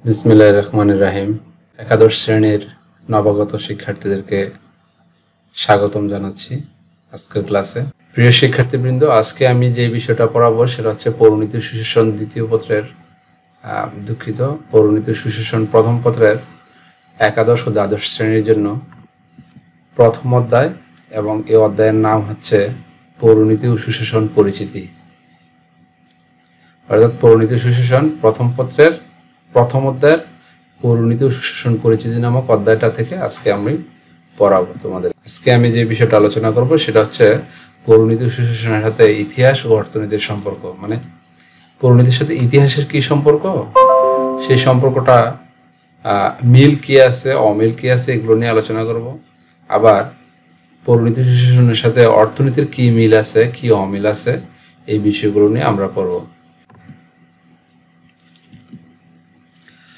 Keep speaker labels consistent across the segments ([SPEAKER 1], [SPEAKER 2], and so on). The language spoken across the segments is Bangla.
[SPEAKER 1] বিসমিল্লাহির রহমানির রহিম। একাদশ শ্রেণীর নবাগত শিক্ষার্থীদেরকে স্বাগতম জানাচ্ছি আজকের ক্লাসে। প্রিয় শিক্ষার্থীবৃন্দ, আজকে আমি যে বিষয়টা পড়াবো সেটা হচ্ছে পৌরনীতি সুশাসন দ্বিতীয় পত্রের পৌরনীতি সুশাসন প্রথম পত্রের একাদশ ও দ্বাদশ শ্রেণীর জন্য প্রথম অধ্যায়, এবং এই অধ্যায়ের নাম হচ্ছে পৌরনীতি ও সুশাসন পরিচিতি। অর্থাৎ পৌরনীতি সুশাসন প্রথম পত্রের প্রথম অধ্যায়ের পৌরনীতি ও সুশাসন পরিচিতি নামক অধ্যায়টা থেকে আজকে আমি পড়াবো তোমাদের। আজকে আমি যে বিষয়টা আলোচনা করব সেটা হচ্ছে পৌরনীতি ও সুশাসনের সাথে ইতিহাস ও অর্থনীতির সম্পর্ক। মানে পৌরনীতির সাথে ইতিহাসের কি সম্পর্ক, সেই সম্পর্কটা মিল কি আছে, অমিল কি আছে, এগুলো নিয়ে আলোচনা করব। আবার পৌরনীতি সুশাসনের সাথে অর্থনীতির কি মিল আছে, কি অমিল আছে, এই বিষয়গুলো নিয়ে আমরা পড়ব।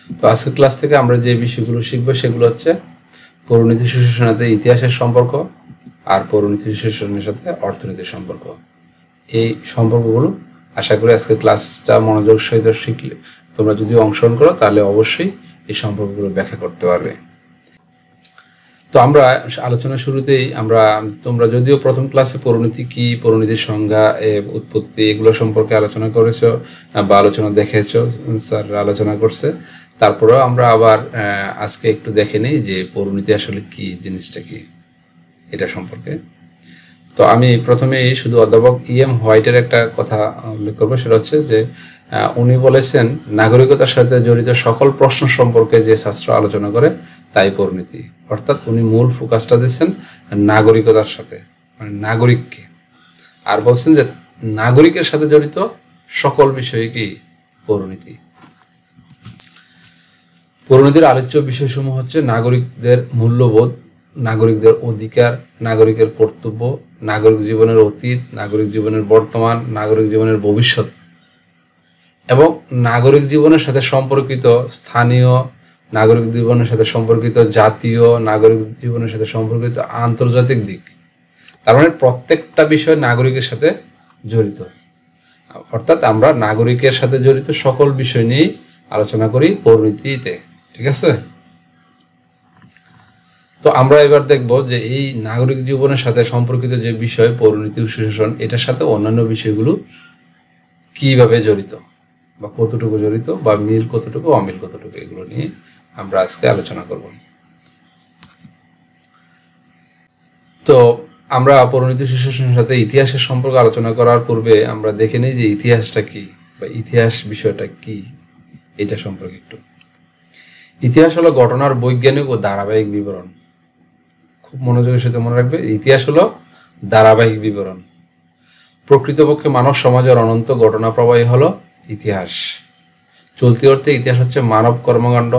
[SPEAKER 1] তো আজকের ক্লাস থেকে আমরা যে বিষয়গুলো শিখবো সেগুলো হচ্ছে পৌরনীতি সুশাসনের সাথে ইতিহাসের সম্পর্ক আর পৌরনীতি সুশাসনের সাথে অর্থনীতির সম্পর্ক। এই সম্পর্কগুলো আশা করি আজকের ক্লাসটা মনোযোগ সহিত শিখলে, তোমরা যদি অংশগ্রহণ করো তাহলে অবশ্যই এই সম্পর্কগুলো ব্যাখ্যা করতে পারবে। তো আমরা আলোচনা শুরুতেই তোমরা যদিও প্রথম ক্লাসে পৌরনীতি কি, পৌরনীতির সংজ্ঞা, উৎপত্তি, এগুলো সম্পর্কে আলোচনা করেছো বা আলোচনা দেখেছো, স্যার আলোচনা করছে, তারপরেও আমরা আবার আজকে একটু দেখে নিই যে পৌরনীতি আসলে কি জিনিসটা, কি এটা সম্পর্কে। তো আমি প্রথমেই শুধু অধ্যাপক EM হোয়াইটের একটা কথা উল্লেখ করবো, সেটা হচ্ছে যে উনি বলেছেন নাগরিকতার সাথে জড়িত সকল প্রশ্ন সম্পর্কে যে শাস্ত্র আলোচনা করে তাই পৌরনীতি। অর্থাৎ উনি মূল ফোকাসটা দিচ্ছেন নাগরিকতার সাথে, মানে নাগরিককে, আর বলছেন যে নাগরিকের সাথে জড়িত সকল বিষয়ে কি পৌরনীতি। পৌরনীতির আলোচ্য বিষয়সমূহ হচ্ছে নাগরিকদের মূল্যবোধ, নাগরিকদের অধিকার, নাগরিকের কর্তব্য, নাগরিক জীবনের অতীত, নাগরিক জীবনের বর্তমান, নাগরিক জীবনের ভবিষ্যৎ, এবং নাগরিক জীবনের সাথে সম্পর্কিত স্থানীয়, নাগরিক জীবনের সাথে সম্পর্কিত জাতীয়, নাগরিক জীবনের সাথে সম্পর্কিত আন্তর্জাতিক দিক। তার মানে প্রত্যেকটা বিষয় নাগরিকের সাথে জড়িত। অর্থাৎ আমরা নাগরিকের সাথে জড়িত সকল বিষয় নিয়েই আলোচনা করি পৌরনীতিতে, ঠিক আছে? তো আমরা এবার দেখব যে এই নাগরিক জীবনের সাথে সম্পর্কিত যে বিষয় পৌরনীতি ও সুশাসন, এটার সাথে অন্যান্য বিষয়গুলো কিভাবে জড়িত বা কতটুকু জড়িত, বা মিল কতটুকু, অমিল কতটুকু, এগুলো নিয়ে আমরা আজকে আলোচনা করব। তো আমরা পৌরনীতি সুশাসনের সাথে ইতিহাসের সম্পর্ক আলোচনা করার পূর্বে আমরা দেখে নিই যে ইতিহাসটা কি বা ইতিহাস বিষয়টা কি, এটা সম্পর্কে একটু। ইতিহাস হলো ঘটনার বৈজ্ঞানিক ও ধারাবাহিক বিবরণ। খুব মনোযোগের সাথে মনে রাখবে, ইতিহাস হলো ধারাবাহিক বিবরণ। প্রকৃতপক্ষে মানব সমাজের অনন্ত ঘটনা প্রবাহী হলো ইতিহাস। চলতি অর্থে ইতিহাস হচ্ছে মানব কর্মকাণ্ড,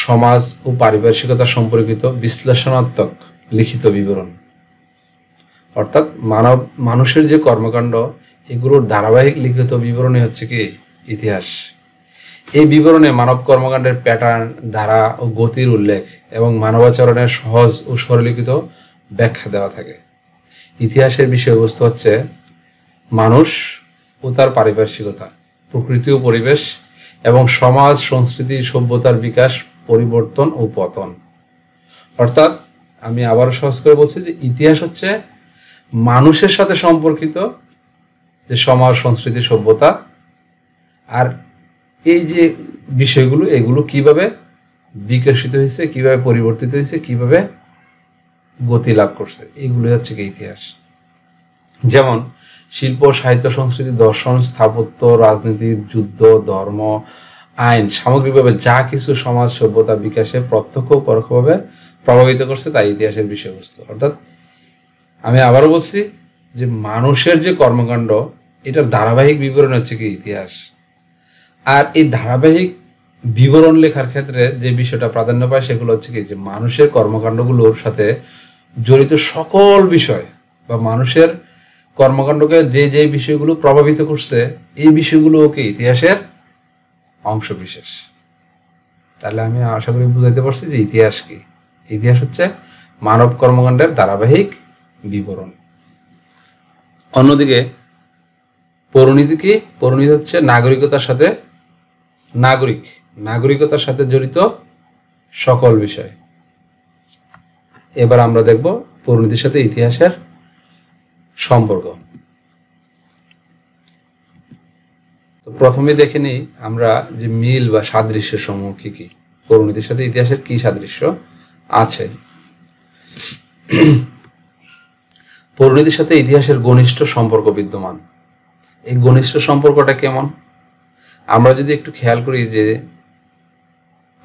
[SPEAKER 1] সমাজ ও পারিপার্শ্বিকতা সম্পর্কিত বিশ্লেষণাত্মক লিখিত বিবরণ। অর্থাৎ মানুষের যে কর্মকাণ্ড, এগুলোর ধারাবাহিক লিখিত বিবরণই হচ্ছে কি ইতিহাস। এই বিবরণে মানব কর্মকাণ্ডের প্যাটার্ন, ধারা ও গতির উল্লেখ এবং মানবাচরণের সহজ ও সরলীকৃত ব্যাখ্যা দেওয়া থাকে। ইতিহাসের বিষয়বস্তু হচ্ছে মানুষ ও তার পারিপার্শ্বিকতা, প্রকৃতি ও পরিবেশ, এবং সমাজ, সংস্কৃতি, সভ্যতার বিকাশ, পরিবর্তন ও পতন। অর্থাৎ আমি আবারও সহজ করে বলছি যে ইতিহাস হচ্ছে মানুষের সাথে সম্পর্কিত যে সমাজ, সংস্কৃতি, সভ্যতা, আর এই যে বিষয়গুলো, এগুলো কিভাবে বিকশিত হয়েছে, কিভাবে পরিবর্তিত হয়েছে, কিভাবে গতি লাভ করছে, এগুলো হচ্ছে কি ইতিহাস। যেমন শিল্প, সাহিত্য, সংস্কৃতি, দর্শন, স্থাপত্য, রাজনীতি, যুদ্ধ, ধর্ম, আইন, সামগ্রিকভাবে যা কিছু সমাজ সভ্যতা বিকাশে প্রত্যক্ষ ও পরোক্ষভাবে প্রভাবিত করছে তাই ইতিহাসের বিষয়বস্তু। অর্থাৎ আমি আবারও বলছি যে মানুষের যে কর্মকাণ্ড, এটার ধারাবাহিক বিবরণ হচ্ছে কি ইতিহাস। আর এই ধারাবাহিক বিবরণ লেখার ক্ষেত্রে যে বিষয়টা প্রাধান্য পায় সেগুলো হচ্ছে কি যে মানুষের কর্মকাণ্ডগুলোর সাথে জড়িত সকল বিষয় বা মানুষের কর্মকাণ্ডকে যে যে বিষয়গুলো প্রভাবিত করছে, এই বিষয়গুলো কি ইতিহাসের অংশ বিশেষ। তাহলে আমি আশা করি বুঝাইতে পারছি যে ইতিহাস কি। ইতিহাস হচ্ছে মানব কর্মকাণ্ডের ধারাবাহিক বিবরণ। অন্যদিকে পৌরনীতি কি? পৌরনীতি হচ্ছে নাগরিকতার সাথে নাগরিকতার সাথে জড়িত সকল বিষয়। এবার আমরা দেখব পরিণতির সাথে ইতিহাসের সম্পর্ক। তো প্রথমে দেখে নিই আমরা যে মিল বা সাদৃশ্য সমূহ কি কি, পরিণতির সাথে ইতিহাসের কি সাদৃশ্য আছে। পরিণতির সাথে ইতিহাসের ঘনিষ্ঠ সম্পর্ক বিদ্যমান। এই ঘনিষ্ঠ সম্পর্কটা কেমন? আমরা যদি একটু খেয়াল করি যে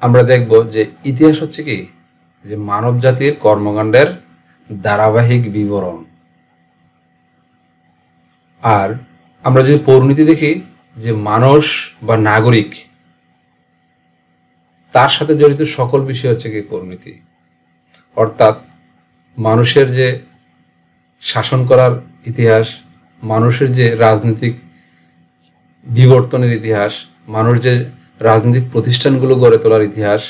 [SPEAKER 1] আমরা দেখব যে ইতিহাস হচ্ছে কি, যে মানব জাতির কর্মকাণ্ডের ধারাবাহিক বিবরণ। আর আমরা যদি পরিণতি দেখি যে মানুষ বা নাগরিক, তার সাথে জড়িত সকল বিষয় হচ্ছে কি পরিণতি। অর্থাৎ মানুষের যে শাসন করার ইতিহাস, মানুষের যে রাজনৈতিক বিবর্তনের ইতিহাস, মানুষ যে রাজনৈতিক প্রতিষ্ঠানগুলো গড়ে তোলার ইতিহাস,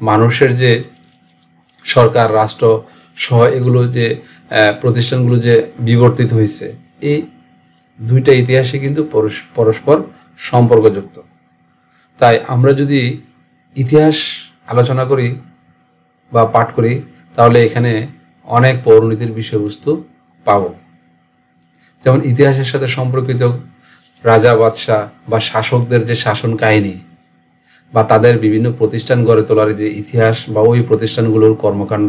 [SPEAKER 1] মানুষের যে সরকার রাষ্ট্র সহ এগুলো যে প্রতিষ্ঠানগুলো যে বিবর্তিত হয়েছে, এই দুইটা ইতিহাসই কিন্তু পরস্পর সম্পর্কযুক্ত। তাই আমরা যদি ইতিহাস আলোচনা করি বা পাঠ করি তাহলে এখানে অনেক পরিণতির বিষয়বস্তু পাব। যেমন ইতিহাসের সাথে সম্পর্কিত রাজা বাদশাহ বা শাসকদের যে শাসন কাহিনী বা তাদের বিভিন্ন প্রতিষ্ঠান গড়ে তোলার যে ইতিহাস বা ওই প্রতিষ্ঠানগুলোর কর্মকাণ্ড,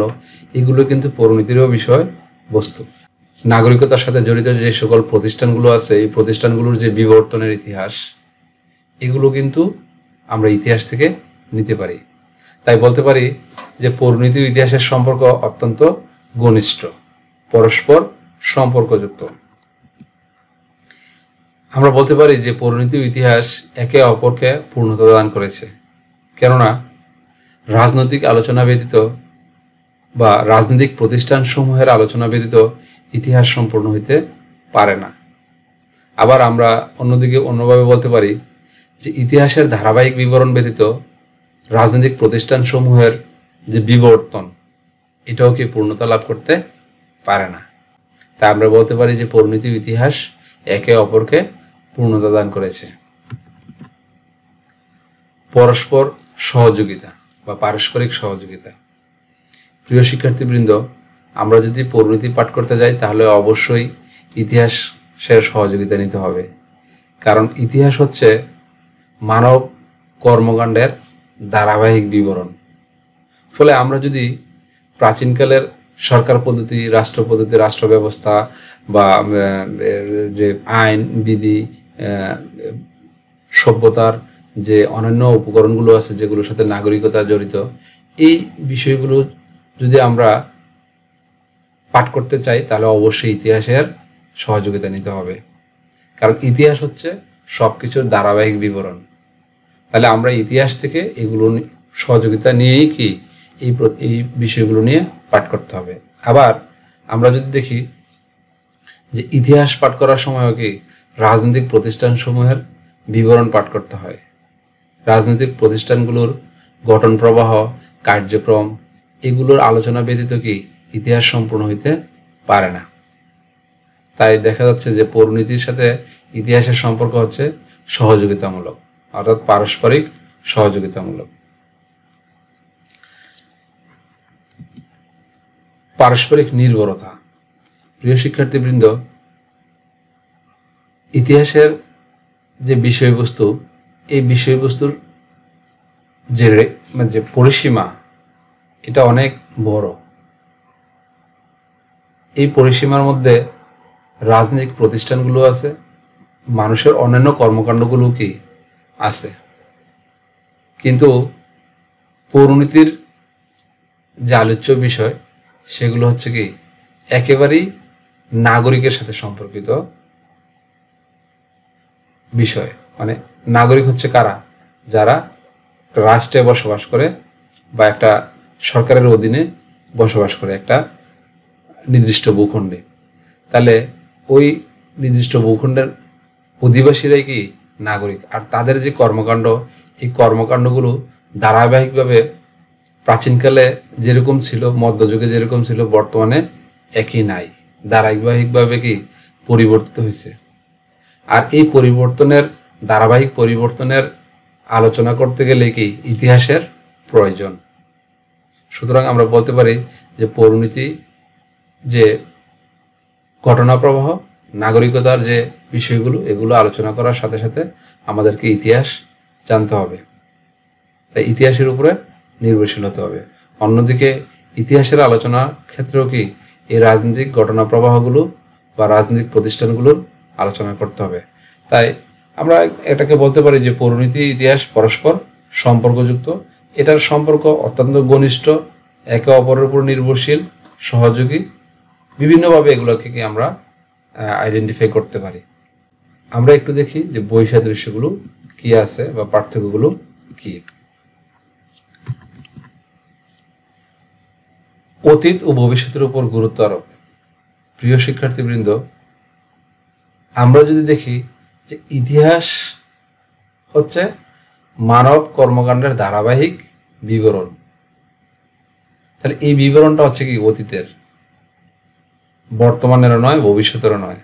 [SPEAKER 1] এগুলো কিন্তু পরিণতিরও বিষয় বস্তু। নাগরিকতার সাথে জড়িত যে সকল প্রতিষ্ঠানগুলো আছে, এই প্রতিষ্ঠানগুলোর যে বিবর্তনের ইতিহাস, এগুলো কিন্তু আমরা ইতিহাস থেকে নিতে পারি। তাই বলতে পারি যে পরিণতি ও ইতিহাসের সম্পর্ক অত্যন্ত ঘনিষ্ঠ, পরস্পর সম্পর্কযুক্ত। আমরা বলতে পারি যে পরিণতি ও ইতিহাস একে অপরকে পূর্ণতা দান করেছে। কেননা রাজনৈতিক আলোচনা ব্যতীত বা রাজনৈতিক প্রতিষ্ঠান সমূহের আলোচনা ব্যতীত ইতিহাস সম্পূর্ণ হইতে পারে না। আবার আমরা অন্যভাবে বলতে পারি যে ইতিহাসের ধারাবাহিক বিবরণ ব্যতীত রাজনৈতিক প্রতিষ্ঠান সমূহের যে বিবর্তন, এটাও কি পূর্ণতা লাভ করতে পারে না। তাই আমরা বলতে পারি যে পরিণতি ও ইতিহাস একে অপরকে পূর্ণতা দান করেছে। পরস্পর সহযোগিতা বা পারস্পরিক সহযোগিতা। প্রিয় শিক্ষার্থীবৃন্দ, আমরা যদি পরিণতি পাঠ করতে যাই তাহলে অবশ্যই ইতিহাসের সহযোগিতা নিতে হবে। কারণ ইতিহাস হচ্ছে মানব কর্মকাণ্ডের ধারাবাহিক বিবরণ। ফলে আমরা যদি প্রাচীনকালের সরকার পদ্ধতি, রাষ্ট্র পদ্ধতি, রাষ্ট্র ব্যবস্থা বা যে আইন বিধি, সভ্যতার যে অন্যান্য উপকরণগুলো আছে যেগুলোর সাথে নাগরিকতা জড়িত, এই বিষয়গুলো যদি আমরা পাঠ করতে চাই তাহলে অবশ্যই ইতিহাসের সহযোগিতা নিতে হবে। কারণ ইতিহাস হচ্ছে সব কিছুর ধারাবাহিক বিবরণ। তাহলে আমরা ইতিহাস থেকে এগুলো সহযোগিতা নিয়েই কি এই বিষয়গুলো নিয়ে পাঠ করতে হবে। আবার আমরা যদি দেখি যে ইতিহাস পাঠ করার সময়ও কি রাজনৈতিক প্রতিষ্ঠানসমূহের বিবরণ পাঠ করতে হয়। রাজনৈতিক প্রতিষ্ঠানগুলোর গঠন প্রবাহ, কার্যক্রম, এগুলোর আলোচনা ব্যতীত কি ইতিহাস সম্পূর্ণ হইতে পারে না। তাই দেখা যাচ্ছে যে পরিণতির সাথে ইতিহাসের সম্পর্ক হচ্ছে সহযোগিতামূলক, অর্থাৎ পারস্পরিক সহযোগিতামূলক। পারস্পরিক নির্ভরতা। প্রিয় শিক্ষার্থীবৃন্দ, ইতিহাসের যে বিষয়বস্তু, এই বিষয়বস্তুর যে পরিসীমা, এটা অনেক বড়। এই পরিসীমার মধ্যে রাজনৈতিক প্রতিষ্ঠানগুলো আছে, মানুষের অন্যান্য কর্মকাণ্ডগুলো কি আছে। কিন্তু পরিণতির যে আলোচ্য বিষয় সেগুলো হচ্ছে কি একেবারেই নাগরিকের সাথে সম্পর্কিত বিষয়। মানে নাগরিক হচ্ছে কারা? যারা রাষ্ট্রে বসবাস করে বা একটা সরকারের অধীনে বসবাস করে একটা নির্দিষ্ট ভূখণ্ডে। তাহলে ওই নির্দিষ্ট ভূখণ্ডের অধিবাসীরাই কি নাগরিক। আর তাদের যে কর্মকাণ্ড, এই কর্মকাণ্ডগুলো ধারাবাহিকভাবে প্রাচীনকালে যেরকম ছিল, মধ্যযুগে যেরকম ছিল, বর্তমানে একই নাই, ধারাবাহিকভাবে কি পরিবর্তিত হয়েছে। আর এই ধারাবাহিক পরিবর্তনের আলোচনা করতে গেলে কি ইতিহাসের প্রয়োজন। সুতরাং আমরা বলতে পারি যে পৌরনীতি যে ঘটনা প্রবাহ, নাগরিকতার যে বিষয়গুলো, এগুলো আলোচনা করার সাথে সাথে আমাদেরকে ইতিহাস জানতে হবে, তাই ইতিহাসের উপরে নির্ভরশীল হতে হবে। অন্যদিকে ইতিহাসের আলোচনার ক্ষেত্রেও কি এই রাজনৈতিক ঘটনা প্রবাহগুলো বা রাজনৈতিক প্রতিষ্ঠানগুলোর আলোচনা করতে হবে। তাই আমরা এটাকে বলতে পারি যে পৌরনীতি ইতিহাস পরস্পর সম্পর্কযুক্ত। এটার সম্পর্ক অত্যন্ত ঘনিষ্ঠ, একে অপরের উপর নির্ভরশীল, সহযোগী। বিভিন্নভাবে এগুলোকে কি আমরা আইডেন্টিফাই করতে পারি। আমরা একটু দেখি যে বৈসাদৃশ্যগুলো কি আছে বা পার্থক্যগুলো কি। অতীত ও ভবিষ্যতের উপর গুরুত্ব আরোপ। প্রিয় শিক্ষার্থীবৃন্দ, আমরা যদি দেখি যে ইতিহাস হচ্ছে মানব কর্মকাণ্ডের ধারাবাহিক বিবরণ, তাহলে এই বিবরণটা হচ্ছে কি অতীতের, বর্তমানেরও নয়, ভবিষ্যতেরও নয়।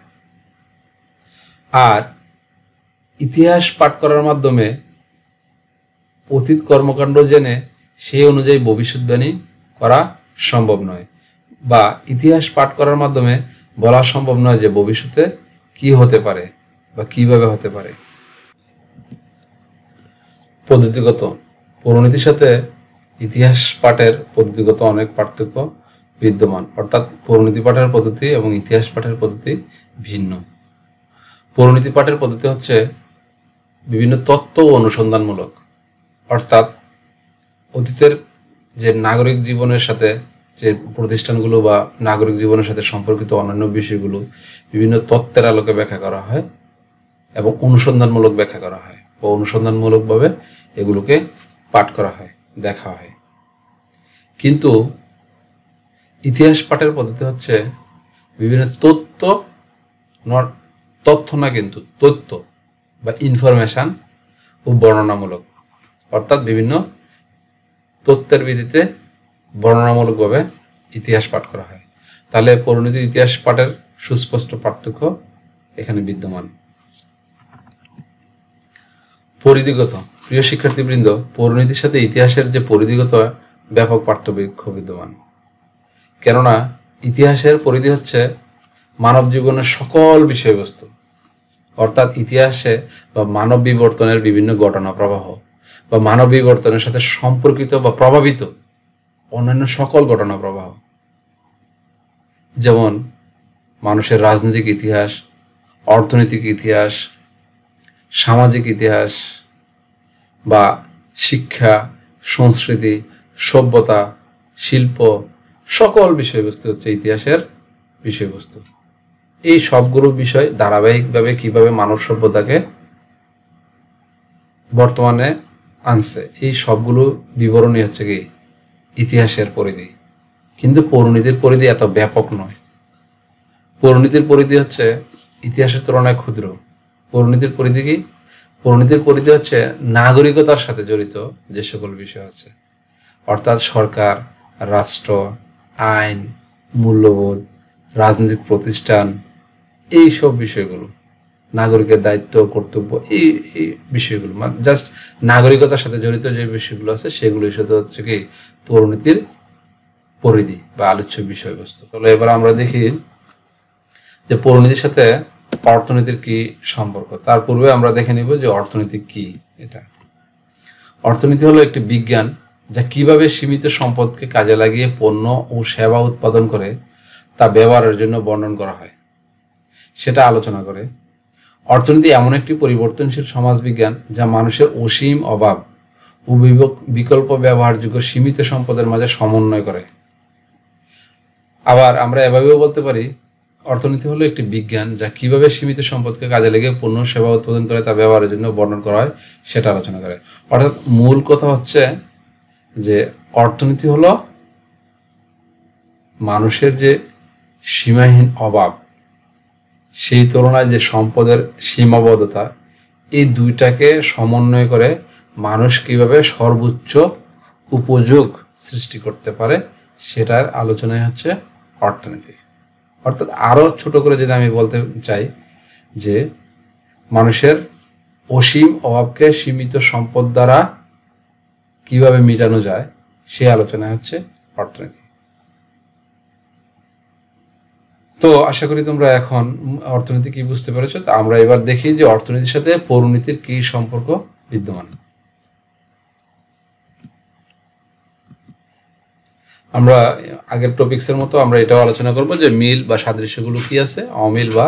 [SPEAKER 1] আর ইতিহাস পাঠ করার মাধ্যমে অতীত কর্মকাণ্ড জেনে সেই অনুযায়ী ভবিষ্যৎবাণী করা সম্ভব নয়, বা ইতিহাস পাঠ করার মাধ্যমে বলা সম্ভব নয় যে ভবিষ্যতে কি হতে পারে বা কিভাবে হতে পারে। পদ্ধতিগত, পৌরনীতির সাথে ইতিহাস পাঠের পদ্ধতিগত অনেক পার্থক্য বিদ্যমান, অর্থাৎ পৌরনীতি পাঠের পদ্ধতি এবং ইতিহাস পাঠের পদ্ধতি ভিন্ন। পৌরনীতি পাঠের পদ্ধতি হচ্ছে বিভিন্ন তত্ত্ব ও অনুসন্ধানমূলক, অর্থাৎ অতীতের যে নাগরিক জীবনের সাথে যে প্রতিষ্ঠানগুলো বা নাগরিক জীবনের সাথে সম্পর্কিত অন্যান্য বিষয়গুলো বিভিন্ন তত্ত্বের আলোকে ব্যাখ্যা করা হয় এবং অনুসন্ধানমূলক ব্যাখ্যা করা হয়, বা অনুসন্ধানমূলকভাবে এগুলোকে পাঠ করা হয়, দেখা হয়। কিন্তু ইতিহাস পাঠের পদ্ধতি হচ্ছে বিভিন্ন তথ্য না কিন্তু তথ্য বা ইনফরমেশন ও বর্ণনামূলক, অর্থাৎ বিভিন্ন তথ্যের ভিত্তিতে বর্ণনামূলকভাবে ইতিহাস পাঠ করা হয়। তাহলে পৌরনীতি ইতিহাস পাঠের সুস্পষ্ট পার্থক্য এখানে বিদ্যমান। পরিধিগত, প্রিয় শিক্ষার্থীবৃন্দ, পৌরনীতির সাথে ইতিহাসের যে পরিধিগত ব্যাপক পার্থক্য বিদ্যমান। কেননা ইতিহাসের পরিধি হচ্ছে মানব জীবনের সকল বিষয়বস্তু, অর্থাৎ ইতিহাসে বা মানব বিবর্তনের বিভিন্ন ঘটনা প্রবাহ বা মানব বিবর্তনের সাথে সম্পর্কিত বা প্রভাবিত অন্যান্য সকল ঘটনা প্রবাহ, যেমন মানুষের রাজনৈতিক ইতিহাস, অর্থনৈতিক ইতিহাস, সামাজিক ইতিহাস, বা শিক্ষা, সংস্কৃতি, সভ্যতা, শিল্প, সকল বিষয়বস্তু হচ্ছে ইতিহাসের বিষয়বস্তু। এই সবগুলো বিষয় ধারাবাহিকভাবে কিভাবে মানব সভ্যতাকে বর্তমানে আনছে, এই সবগুলো বিবরণী হচ্ছে কি ইতিহাসের পরিধি। কিন্তু পৌরনীতির পরিধি এত ব্যাপক নয়। পৌরনীতির পরিধি হচ্ছে ইতিহাসের তুলনায় ক্ষুদ্র। পৌরনীতির পরিধি কি? পৌরনীতির পরিধি হচ্ছে নাগরিকতার সাথে জড়িত যে সকল বিষয় আছে, অর্থাৎ সরকার, রাষ্ট্র, আইন, মূল্যবোধ, রাজনৈতিক প্রতিষ্ঠান, এই সব বিষয়গুলো, নাগরিকের দায়িত্ব, কর্তব্য, এই বিষয়গুলো, মানে জাস্ট নাগরিকতার সাথে জড়িত যে বিষয়গুলো আছে সেগুলোর সাথে হচ্ছে কি পৌরনীতির পরিধি বা আলোচ্য বিষয়বস্তু। তাহলে এবার আমরা দেখি যে পৌরনীতির সাথে অর্থনীতির কি সম্পর্ক। তার পূর্বে আমরা দেখে নিব যে অর্থনীতি কি। এটা অর্থনীতি হলো একটি বিজ্ঞান যা কিভাবে সীমিত সম্পদকে কাজে লাগিয়ে পণ্য ও সেবা উৎপাদন করে তা ব্যবহারের জন্য বর্ণন করা হয়, সেটা আলোচনা করে। অর্থনীতি এমন একটি পরিবর্তনশীল সমাজবিজ্ঞান যা মানুষের অসীম অভাব ও বিকল্প ব্যবহারযোগ্য সীমিত সম্পদের মাঝে সমন্বয় করে। আবার আমরা এভাবেও বলতে পারি, অর্থনীতি হলো একটি বিজ্ঞান যা কিভাবে সীমিত সম্পদকে কাজে লেগে পণ্য সেবা উৎপাদন করে তা ব্যবহারের জন্য বর্ণন করা হয়, সেটা আলোচনা করে। অর্থাৎ মূল কথা হচ্ছে যে অর্থনীতি হলো মানুষের যে সীমাহীন অভাব, সেই তুলনায় যে সম্পদের সীমাবদ্ধতা, এই দুইটাকে সমন্বয় করে মানুষ কিভাবে সর্বোচ্চ উপযোগ সৃষ্টি করতে পারে সেটার আলোচনাই হচ্ছে অর্থনীতি। অর্থাৎ আরো ছোট করে যদি আমি বলতে চাই যে মানুষের অসীম অভাবকে সীমিত সম্পদ দ্বারা কিভাবে মেটানো যায় সে আলোচনা হচ্ছে অর্থনীতি। তো আশা করি তোমরা এখন অর্থনীতি কি বুঝতে পেরেছো। তো আমরা এবার দেখি যে অর্থনীতির সাথে পরিনীতির কি সম্পর্ক বিদ্যমান। আমরা আগের টপিক্সের মতো আমরা এটাও আলোচনা করব যে মিল বা সাদৃশ্যগুলো কি আছে, অমিল বা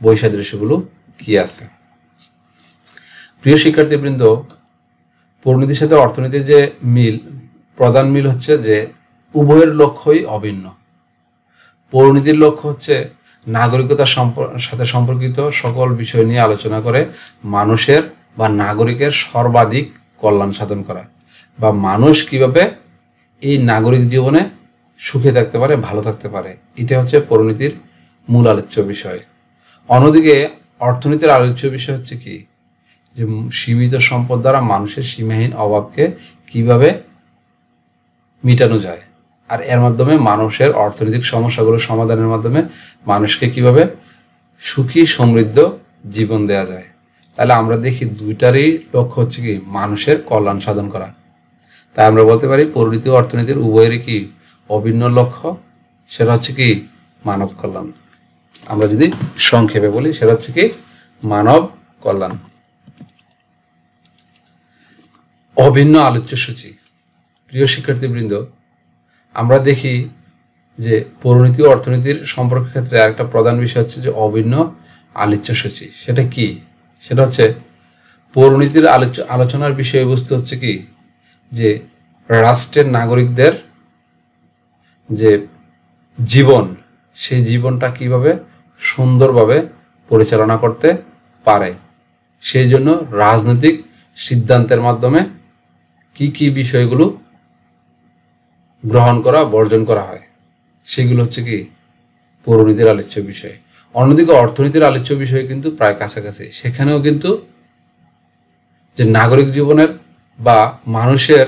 [SPEAKER 1] বৈসাদৃশ্যগুলো কি আছে। প্রিয় শিক্ষার্থীবৃন্দ, পরিনীতির সাথে অর্থনীতির যে মিল, প্রধান মিল হচ্ছে যে উভয়ের লক্ষ্যই অভিন্ন। পরিনীতির লক্ষ্য হচ্ছে নাগরিকতার সাথে সম্পর্কিত সকল বিষয় নিয়ে আলোচনা করে মানুষের বা নাগরিকের সর্বাধিক কল্যাণ সাধন করা, বা মানুষ কিভাবে এই নাগরিক জীবনে সুখে থাকতে পারে, ভালো থাকতে পারে, এটা হচ্ছে পরিনীতির মূল আলোচ্য বিষয়। অন্যদিকে অর্থনীতির আলোচ্য বিষয় হচ্ছে কি, যে সীমিত সম্পদ দ্বারা মানুষের সীমাহীন অভাবকে কিভাবে মিটানো যায়, আর এর মাধ্যমে মানুষের অর্থনৈতিক সমস্যাগুলো সমাধানের মাধ্যমে মানুষকে কিভাবে সুখী সমৃদ্ধ জীবন দেয়া যায়। তাহলে আমরা দেখি দুইটারই লক্ষ্য হচ্ছে কি, মানুষের কল্যাণ সাধন করা। তাই আমরা বলতে পারি পরিনীতি ও অর্থনীতির উভয়েরই কি অভিন্ন লক্ষ্য, সেটা হচ্ছে কি মানব কল্যাণ। আমরা যদি সংক্ষেপে বলি সেটা হচ্ছে কি মানব কল্যাণ। অভিন্ন আলোচ্য সূচি। প্রিয় শিক্ষার্থীবৃন্দ, আমরা দেখি যে পরিনীতি ও অর্থনীতির সম্পর্কের ক্ষেত্রে আরেকটা প্রধান বিষয় হচ্ছে যে অভিন্ন আলোচ্য সূচি। সেটা কি? সেটা হচ্ছে পরিনীতির আলোচনার বিষয়বস্তু হচ্ছে কি, যে রাষ্ট্রের নাগরিকদের যে জীবন, সেই জীবনটা কিভাবে সুন্দরভাবে পরিচালনা করতে পারে, সেই জন্য রাজনৈতিক সিদ্ধান্তের মাধ্যমে কি কি বিষয়গুলো গ্রহণ করা বর্জন করা হয়, সেগুলো হচ্ছে কি পরিনীতির আলোচ্য বিষয়। অন্যদিকে অর্থনীতির আলোচ্য বিষয় কিন্তু প্রায় কাছাকাছি। সেখানেও কিন্তু যে নাগরিক জীবনের বা মানুষের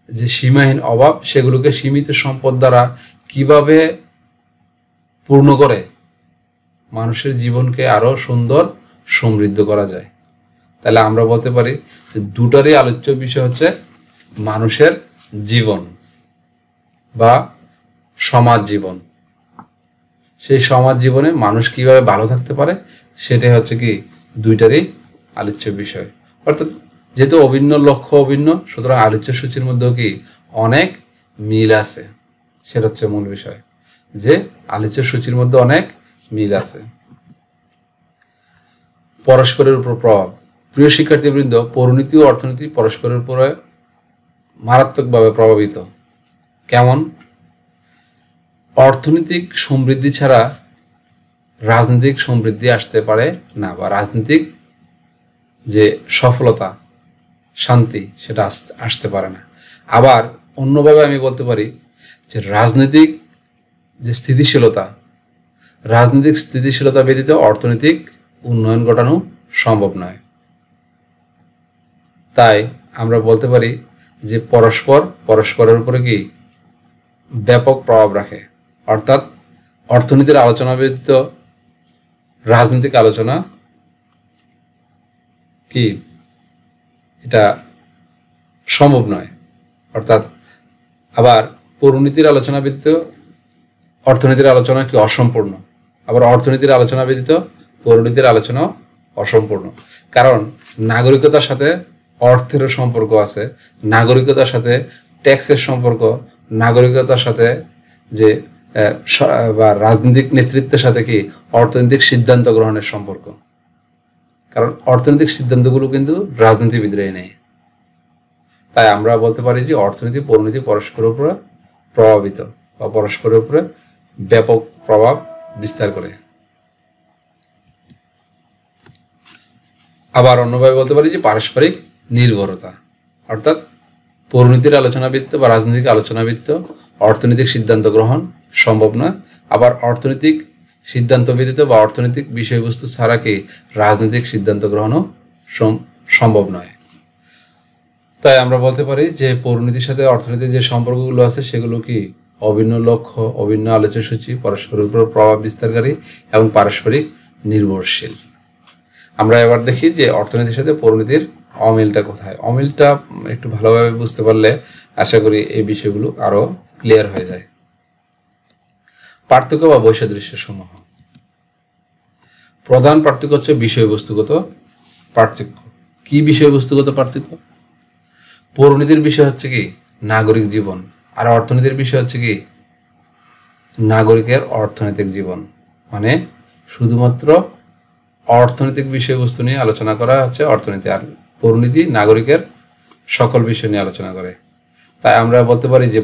[SPEAKER 1] যে সীমাহীন অভাব, সেগুলোকে সীমিত সম্পদ দ্বারা কিভাবে পূর্ণ করে মানুষের জীবনকে আরো সুন্দর সমৃদ্ধ করা যায়। তাহলে আমরা বলতে পারি যে দুটারই আলোচ্য বিষয় হচ্ছে মানুষের জীবন বা সমাজ জীবন। সেই সমাজ জীবনে মানুষ কিভাবে ভালো থাকতে পারে, সেটাই হচ্ছে কি দুইটারই আলোচ্য বিষয়। অর্থাৎ যেহেতু অভিন্ন লক্ষ্য অভিন্ন, সুতরাং আলোচ্য সূচির মধ্যেও কি অনেক মিল আছে। সেটা হচ্ছে মূল বিষয়, যে আলোচ্য সূচির মধ্যে অনেক মিল আছে। পরস্পরের উপর প্রভাব। প্রিয় শিক্ষার্থীবৃন্দ, পরিনীতি ও অর্থনীতি পরস্পরের উপরে মারাত্মকভাবে প্রভাবিত। কেমন? অর্থনৈতিক সমৃদ্ধি ছাড়া রাজনৈতিক সমৃদ্ধি আসতে পারে না, বা রাজনৈতিক যে সফলতা, শান্তি, সেটা আসতে পারে না। আবার অন্যভাবে আমি বলতে পারি যে রাজনৈতিক যে স্থিতিশীলতা, রাজনৈতিক স্থিতিশীলতা ব্যতীত অর্থনৈতিক উন্নয়ন ঘটানো সম্ভব নয়। তাই আমরা বলতে পারি যে পরস্পরের উপরে কি ব্যাপক প্রভাব রাখে। অর্থাৎ অর্থনীতির আলোচনা ব্যতীত রাজনৈতিক আলোচনা কি এটা সম্ভব নয়। অর্থাৎ আবার পরিনীতির আলোচনা ব্যতীত অর্থনীতির আলোচনা কি অসম্পূর্ণ, আবার অর্থনীতির আলোচনা ব্যতীত পরিনীতির আলোচনা অসম্পূর্ণ। কারণ নাগরিকতার সাথে অর্থেরও সম্পর্ক আছে, নাগরিকতার সাথে ট্যাক্সের সম্পর্ক, নাগরিকতার সাথে যে বা রাজনৈতিক নেতৃত্বের সাথে কি অর্থনৈতিক সিদ্ধান্ত গ্রহণের সম্পর্ক। কারণ অর্থনৈতিক সিদ্ধান্তগুলো কিন্তু রাজনীতিবিদরাই নেয়। তাই আমরা বলতে পারি যে অর্থনীতি পরিনীতি পরস্পরের উপরে প্রভাবিত বা পরস্পরের উপরে ব্যাপক প্রভাব বিস্তার করে। আবার অন্যভাবে বলতে পারি যে পারস্পরিক নির্ভরতা। অর্থাৎ পরিনীতির আলোচনা ব্যতীত বা রাজনৈতিক আলোচনা ব্যতীত অর্থনৈতিক সিদ্ধান্ত গ্রহণ সম্ভব নয়। আবার অর্থনৈতিক সিদ্ধান্ত ব্যতীত বা অর্থনৈতিক বিষয়বস্তু ছাড়া কি রাজনৈতিক সিদ্ধান্ত গ্রহণও সম্ভব নয়। তাই আমরা বলতে পারি যে পরিনীতির সাথে অর্থনীতির যে সম্পর্কগুলো আছে সেগুলো কি অভিন্ন লক্ষ্য, অভিন্ন আলোচ্য সূচি, পরস্পরের উপর প্রভাব বিস্তারকারী এবং পারস্পরিক নির্ভরশীল। আমরা এবার দেখি যে অর্থনীতির সাথে পরিণতির অমিলটা কোথায়। অমিলটা একটু ভালোভাবে বুঝতে পারলে আশা করি এই বিষয়গুলো আরো ক্লিয়ার হয়ে যায়। পার্থক্য বা বৈসাদৃশ্য সমূহ। প্রধান পার্থক্য হচ্ছে বিষয়বস্তুগত পার্থক্য। কি বিষয়বস্তুগত পার্থক্য? পরিণতির বিষয় হচ্ছে কি নাগরিক জীবন, আর অর্থনীতির বিষয় হচ্ছে কি নাগরিকের অর্থনৈতিক জীবন। মানে শুধুমাত্র অর্থনৈতিক বিষয়বস্তু নিয়ে আলোচনা করা হচ্ছে অর্থনীতি, আর পরিণতি নাগরিকের সকল বিষয় নিয়ে আলোচনা করে। তাই আমরা বলতে পারি যে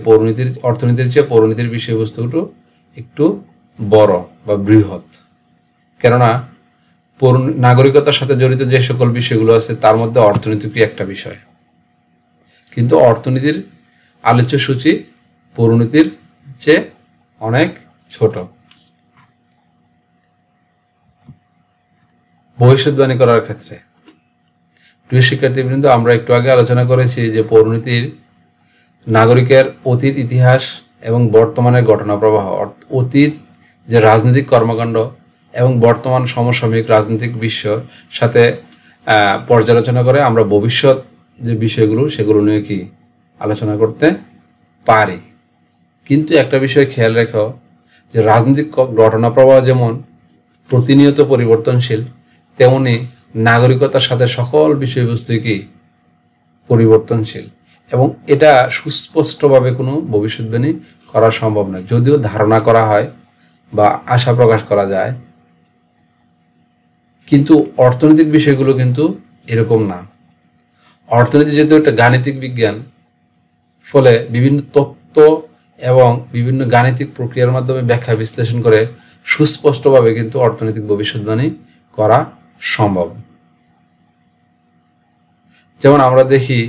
[SPEAKER 1] অর্থনীতির চেয়ে পরিণতির বিষয়বস্তুগুলো একটু বড় বা বৃহৎ। কেননা নাগরিকতার সাথে জড়িত যে সকল বিষয়গুলো আছে তার মধ্যে অর্থনীতিকই একটা বিষয়, কিন্তু অর্থনীতির আলোচ্য সূচি পরিণতির চেয়ে অনেক ছোট। ভবিষ্যৎবাণী করার ক্ষেত্রে প্রিয় শিক্ষার্থীবৃন্দ, আমরা একটু আগে আলোচনা করেছি যে পরিণতির নাগরিকের অতীত ইতিহাস এবং বর্তমানের ঘটনা প্রবাহ, অতীত যে রাজনৈতিক কর্মকাণ্ড এবং বর্তমান সমসাময়িক রাজনৈতিক বিশ্বের সাথে পর্যালোচনা করে আমরা ভবিষ্যৎ যে বিষয়গুলো সেগুলো নিয়ে কি আলোচনা করতে পারি। কিন্তু একটা বিষয় খেয়াল রেখো যে রাজনৈতিক ঘটনা প্রবাহ যেমন প্রতিনিয়ত পরিবর্তনশীল, তেমনি নাগরিকতার সাথে সকল বিষয়বস্তুই কি পরিবর্তনশীল, এবং এটা সুস্পষ্টভাবে কোনো ভবিষ্যৎবাণী করা সম্ভব নয়। যদিও ধারণা করা হয় বা আশা প্রকাশ করা যায়, কিন্তু অর্থনৈতিক বিষয়গুলো কিন্তু এরকম না। অর্থনীতি যেহেতু একটা গাণিতিক বিজ্ঞান, ফলে বিভিন্ন তত্ত্ব এবং বিভিন্ন গাণিতিক প্রক্রিয়ার মাধ্যমে ব্যাখ্যা বিশ্লেষণ করে সুস্পষ্টভাবে কিন্তু অর্থনৈতিক ভবিষ্যৎবাণী করা সম্ভব। যেমন আমরা দেখি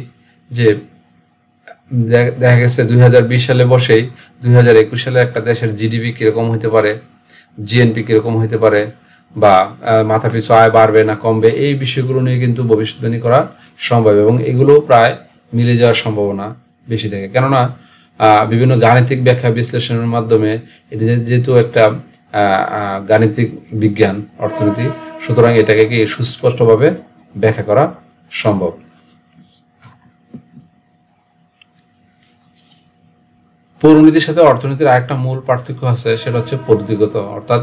[SPEAKER 1] যে দেখা গেছে 2020 সালে বসেই 2021 সালে একটা দেশের জিডিপি কিরকম হইতে পারে, জিএনপি কিরকম হইতে পারে, বা মাথাপিছু আয় বাড়বে না কমবে, এই বিষয়গুলো নিয়ে কিন্তু ভবিষ্যৎবাণী করা সম্ভব, এবং এগুলো প্রায় মিলে যাওয়ার সম্ভাবনা বেশি থাকে। কেননা বিভিন্ন গাণিতিক ব্যাখ্যা বিশ্লেষণের মাধ্যমে এটা যেহেতু একটা গাণিতিক বিজ্ঞান অর্থনীতি, সুতরাং এটাকে কি সুস্পষ্টভাবে ব্যাখ্যা করা সম্ভব। পরিণতির সাথে অর্থনীতির আরেকটা মূল পার্থক্য আছে, সেটা হচ্ছে পদ্ধতিগত, অর্থাৎ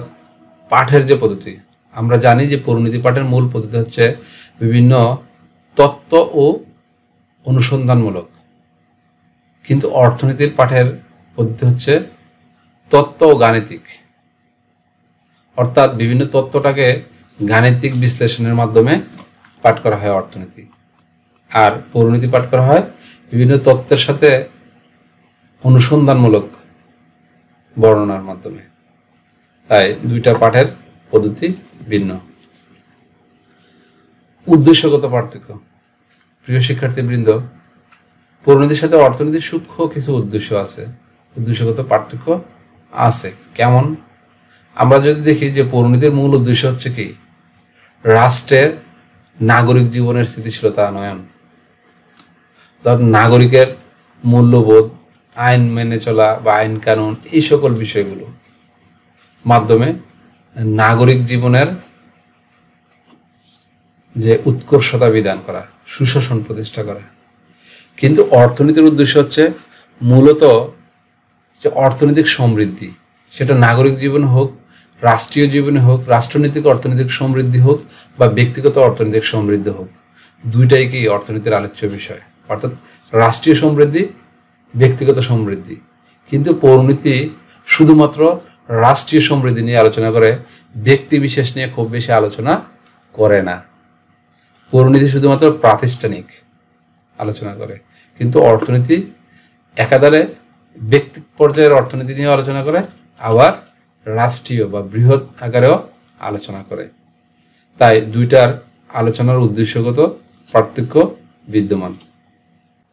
[SPEAKER 1] পাঠের যে পদ্ধতি। আমরা জানি যে পরিণতি পাঠের মূল পদ্ধতি হচ্ছে বিভিন্ন তত্ত্ব ও অনুসন্ধানমূলক, কিন্তু অর্থনীতির পাঠের পদ্ধতি হচ্ছে তত্ত্ব ও গাণিতিক, অর্থাৎ বিভিন্ন তত্ত্বটাকে গাণিতিক বিশ্লেষণের মাধ্যমে পাঠ করা হয় অর্থনীতি, আর পরিণতি পাঠ করা হয় বিভিন্ন তত্ত্বের সাথে অনুসন্ধানমূলক বর্ণনার মাধ্যমে। তাই দুইটা পাঠের পদ্ধতি ভিন্ন। উদ্দেশ্যগত পার্থক্য। প্রিয় শিক্ষার্থীবৃন্দ, পরিণতির সাথে অর্থনীতির সূক্ষ্ম কিছু উদ্দেশ্য আছে, উদ্দেশ্যগত পার্থক্য আছে। কেমন? আমরা যদি দেখি যে পরিণতির মূল উদ্দেশ্য হচ্ছে কি রাষ্ট্রের নাগরিক জীবনের স্থিতিশীলতা আনয়ন, নাগরিকের মূল্যবোধ, আইন মেনে চলা বা আইন কানুন, এই সকল বিষয়গুলো মাধ্যমে নাগরিক জীবনের যে উৎকর্ষতা বিধান করা, সুশাসন প্রতিষ্ঠা করা। কিন্তু অর্থনীতির উদ্দেশ্য হচ্ছে মূলত যে অর্থনৈতিক সমৃদ্ধি, সেটা নাগরিক জীবন হোক, রাষ্ট্রীয় জীবনে হোক, রাষ্ট্রনীতিক অর্থনৈতিক সমৃদ্ধি হোক বা ব্যক্তিগত অর্থনৈতিক সমৃদ্ধি হোক, দুইটাই কি অর্থনীতির আলোচ্য বিষয়, অর্থাৎ রাষ্ট্রীয় সমৃদ্ধি, ব্যক্তিগত সমৃদ্ধি। কিন্তু পরিণতি শুধুমাত্র রাষ্ট্রীয় সমৃদ্ধি নিয়ে আলোচনা করে, ব্যক্তি বিশেষ নিয়ে খুব বেশি আলোচনা করে না। পরিণতি শুধুমাত্র প্রাতিষ্ঠানিক আলোচনা করে, কিন্তু অর্থনীতি একাধারে ব্যক্তি পর্যায়ের অর্থনীতি নিয়ে আলোচনা করে, আবার রাষ্ট্রীয় বা বৃহৎ আকারেও আলোচনা করে। তাই দুইটার আলোচনার উদ্দেশ্যগত পার্থক্য বিদ্যমান।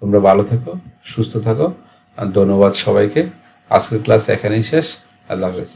[SPEAKER 1] তোমরা ভালো থাকো, সুস্থ থাকো, আর ধন্যবাদ সবাইকে। আজকের ক্লাস এখানেই শেষ। আল্লাহ হাফেজ।